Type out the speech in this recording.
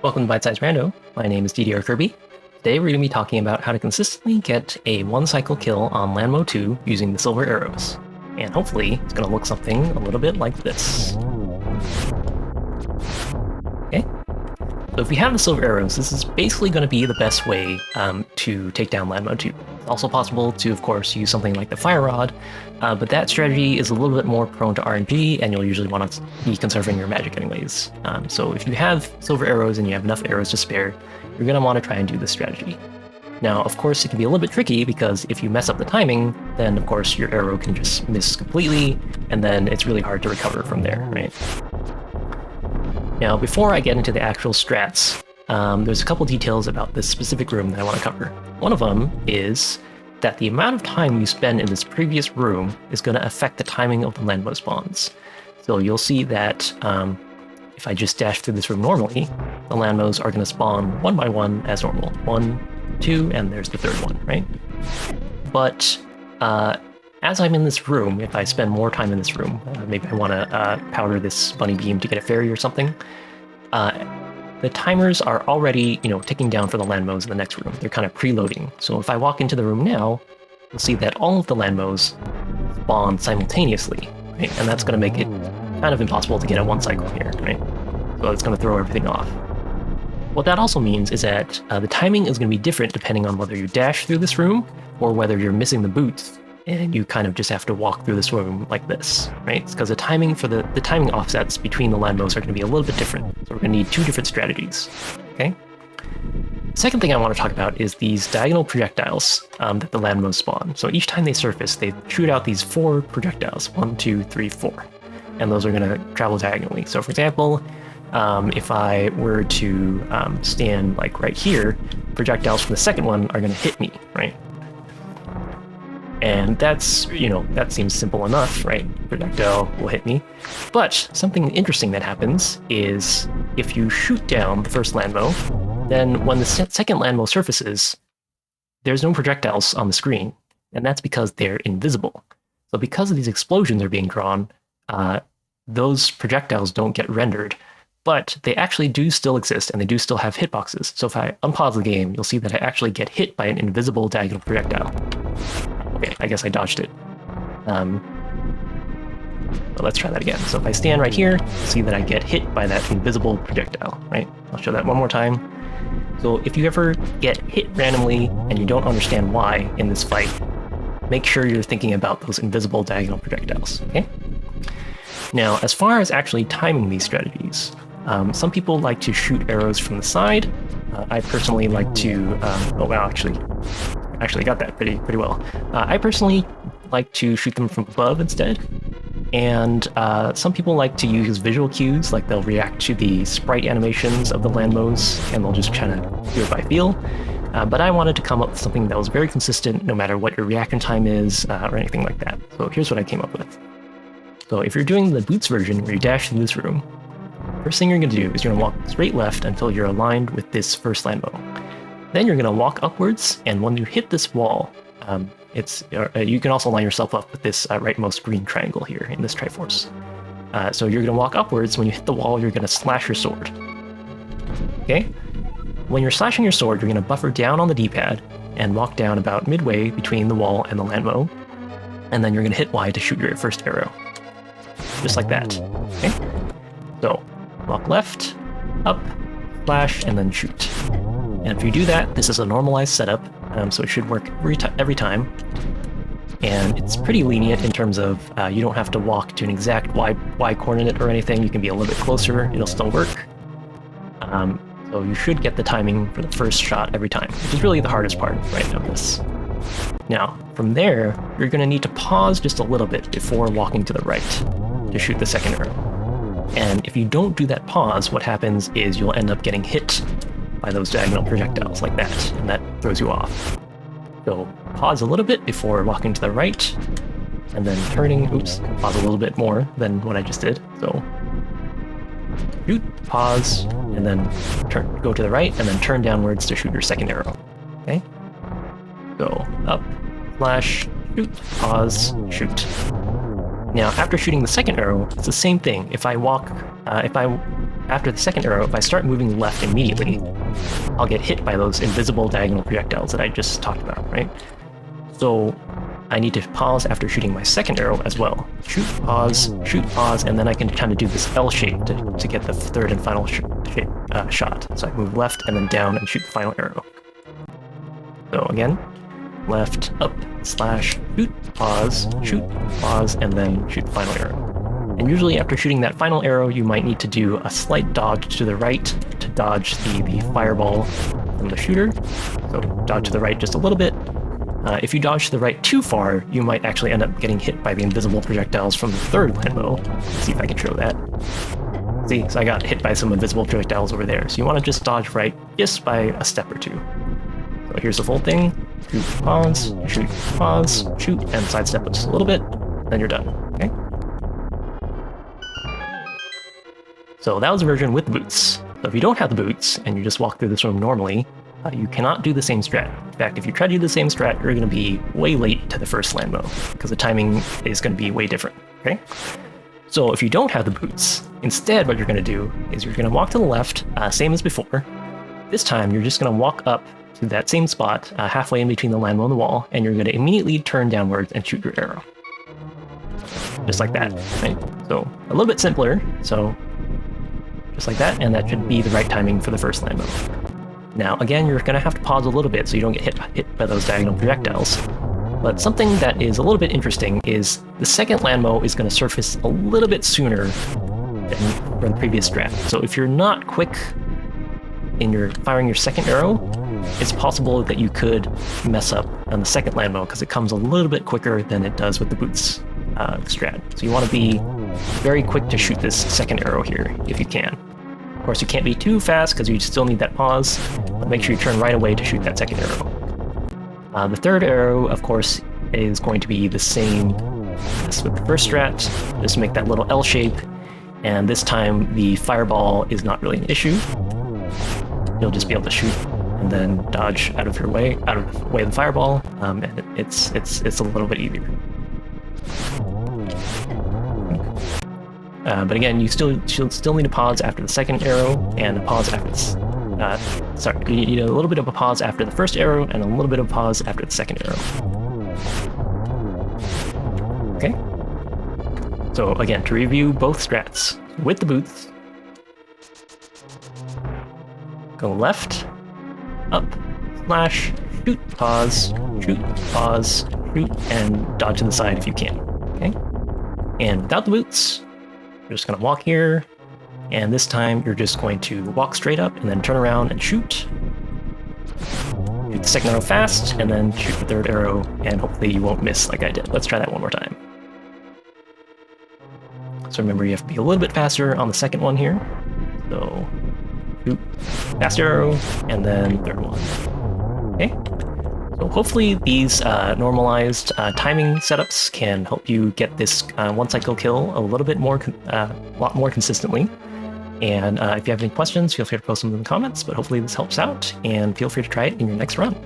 Welcome to Bite Size Rando. My name is DDR Kirby. Today we're going to be talking about how to consistently get a one-cycle kill on Lanmo 2 using the silver arrows. And hopefully it's going to look something a little bit like this. Okay? So if you have the silver arrows, this is basically going to be the best way to take down Lanmo 2. It's also possible to, of course, use something like the Fire Rod, but that strategy is a little bit more prone to RNG, and you'll usually want to be conserving your magic anyways. So if you have silver arrows and you have enough arrows to spare, you're going to want to try and do this strategy. Now, of course, it can be a little bit tricky because if you mess up the timing, then of course your arrow can just miss completely, and then it's really hard to recover from there, right? Now, before I get into the actual strats, there's a couple details about this specific room that I want to cover. One of them is that the amount of time you spend in this previous room is going to affect the timing of the Lanmo spawns. So you'll see that if I just dash through this room normally, the Lanmos are going to spawn one by one as normal. 1, 2, and there's the third one, right? But as I'm in this room, if I spend more time in this room, maybe I want to powder this bunny beam to get a fairy or something, the timers are already, ticking down for the Lanmos in the next room. They're kind of preloading. So if I walk into the room now, you'll see that all of the Lanmos spawn simultaneously, right? And that's going to make it kind of impossible to get a one cycle here, right? So it's going to throw everything off. What that also means is that the timing is going to be different depending on whether you dash through this room or whether you're missing the boots and you kind of just have to walk through this room like this, right? Because the timing for the timing offsets between the Lanmos are going to be a little bit different. So we're going to need two different strategies, okay? Second thing I want to talk about is these diagonal projectiles that the Lanmos spawn. So each time they surface, they shoot out these 4 projectiles, 1, 2, 3, 4. And those are going to travel diagonally. So for example, if I were to stand like right here, projectiles from the second one are going to hit me, right? And that's, that seems simple enough, right? Projectile will hit me. But something interesting that happens is if you shoot down the first Lanmo, then when the second Lanmo surfaces, there's no projectiles on the screen. And that's because they're invisible. So because of these explosions are being drawn, those projectiles don't get rendered. But they actually do still exist, and they do still have hitboxes. So if I unpause the game, you'll see that I actually get hit by an invisible diagonal projectile. Okay, I guess I dodged it. But let's try that again. So if I stand right here, you'll see that I get hit by that invisible projectile, right? I'll show that one more time. So if you ever get hit randomly and you don't understand why in this fight, make sure you're thinking about those invisible diagonal projectiles, okay? Now, as far as actually timing these strategies, some people like to shoot arrows from the side. I personally like to, oh wow, actually got that pretty well. I personally like to shoot them from above instead. And some people like to use visual cues, like they'll react to the sprite animations of the Lanmos, and they'll just kind of do it by feel. But I wanted to come up with something that was very consistent, no matter what your reaction time is, or anything like that. So here's what I came up with. So if you're doing the boots version where you dash through this room, first thing you're going to do is you're going to walk straight left until you're aligned with this first Lanmo. Then you're going to walk upwards, and when you hit this wall, you can also line yourself up with this rightmost green triangle here in this Triforce. So you're going to walk upwards. When you hit the wall, you're going to slash your sword. Okay? When you're slashing your sword, you're going to buffer down on the D-pad and walk down about midway between the wall and the Lanmo, and then you're going to hit Y to shoot your first arrow. Just like that. Okay? So, walk left, up, slash, and then shoot. And if you do that, this is a normalized setup, so it should work every time. And it's pretty lenient in terms of you don't have to walk to an exact Y coordinate or anything. You can be a little bit closer, it'll still work. So you should get the timing for the first shot every time, which is really the hardest part, right, of this. Now, from there, you're going to need to pause just a little bit before walking to the right to shoot the second arrow. And if you don't do that pause, what happens is you'll end up getting hit by those diagonal projectiles like that, and that throws you off. So pause a little bit before walking to the right, and then turning, pause a little bit more than what I just did. So shoot, pause, and then go to the right, and then turn downwards to shoot your second arrow, okay? So up, slash, shoot, pause, shoot. Now, after shooting the second arrow, it's the same thing. If I after the second arrow, if I start moving left immediately, I'll get hit by those invisible diagonal projectiles that I just talked about, right? So I need to pause after shooting my second arrow as well. Shoot, pause, and then I can kind of do this L shape to get the third and final shot. So I move left and then down and shoot the final arrow. So again, left, up, slash, shoot, pause, and then shoot the final arrow. And usually after shooting that final arrow, you might need to do a slight dodge to the right to dodge the fireball from the shooter. So dodge to the right just a little bit. If you dodge to the right too far, you might actually end up getting hit by the invisible projectiles from the third landbow. Let's see if I can show that. See, so I got hit by some invisible projectiles over there. So you want to just dodge right just by a step or two. So here's the full thing. Shoot, pause, shoot, and sidestep just a little bit, then you're done, okay? So that was a version with the boots. So if you don't have the boots, and you just walk through this room normally, you cannot do the same strat. In fact, if you try to do the same strat, you're going to be way late to the first landbow, because the timing is going to be way different, okay? So if you don't have the boots, instead what you're going to do is you're going to walk to the left, same as before. This time, you're just going to walk up to that same spot, halfway in between the landbow and the wall, and you're going to immediately turn downwards and shoot your arrow. Just like that, right? So a little bit simpler, so just like that, and that should be the right timing for the first landbow. Now, again, you're going to have to pause a little bit so you don't get hit by those diagonal projectiles. But something that is a little bit interesting is the second landbow is going to surface a little bit sooner than the previous strat. So if you're not quick in your firing your second arrow, it's possible that you could mess up on the second landbow because it comes a little bit quicker than it does with the boots strat. So you want to be very quick to shoot this second arrow here if you can. Of course, you can't be too fast because you still need that pause, but make sure you turn right away to shoot that second arrow. The third arrow, of course, is going to be the same as with the first strat, just make that little L shape, and this time the fireball is not really an issue. You'll just be able to shoot and then dodge out of the way of the fireball, and it's a little bit easier. But again, you'll still need to pause after the second arrow and a pause after this. You need a little bit of a pause after the first arrow and a little bit of a pause after the second arrow. Okay. So again, to review both strats with the boots, go left, up, slash, shoot, pause, shoot, and dodge to the side if you can. Okay. And without the boots, you're just going to walk here, and this time you're just going to walk straight up and then turn around and shoot. Shoot the second arrow fast, and then shoot the third arrow, and hopefully you won't miss like I did. Let's try that one more time. So remember, you have to be a little bit faster on the second one here. So shoot, fast arrow, and then third one. Okay. So hopefully these normalized timing setups can help you get this one cycle kill a little bit more, lot more consistently. And if you have any questions, feel free to post them in the comments, but hopefully this helps out, and feel free to try it in your next run.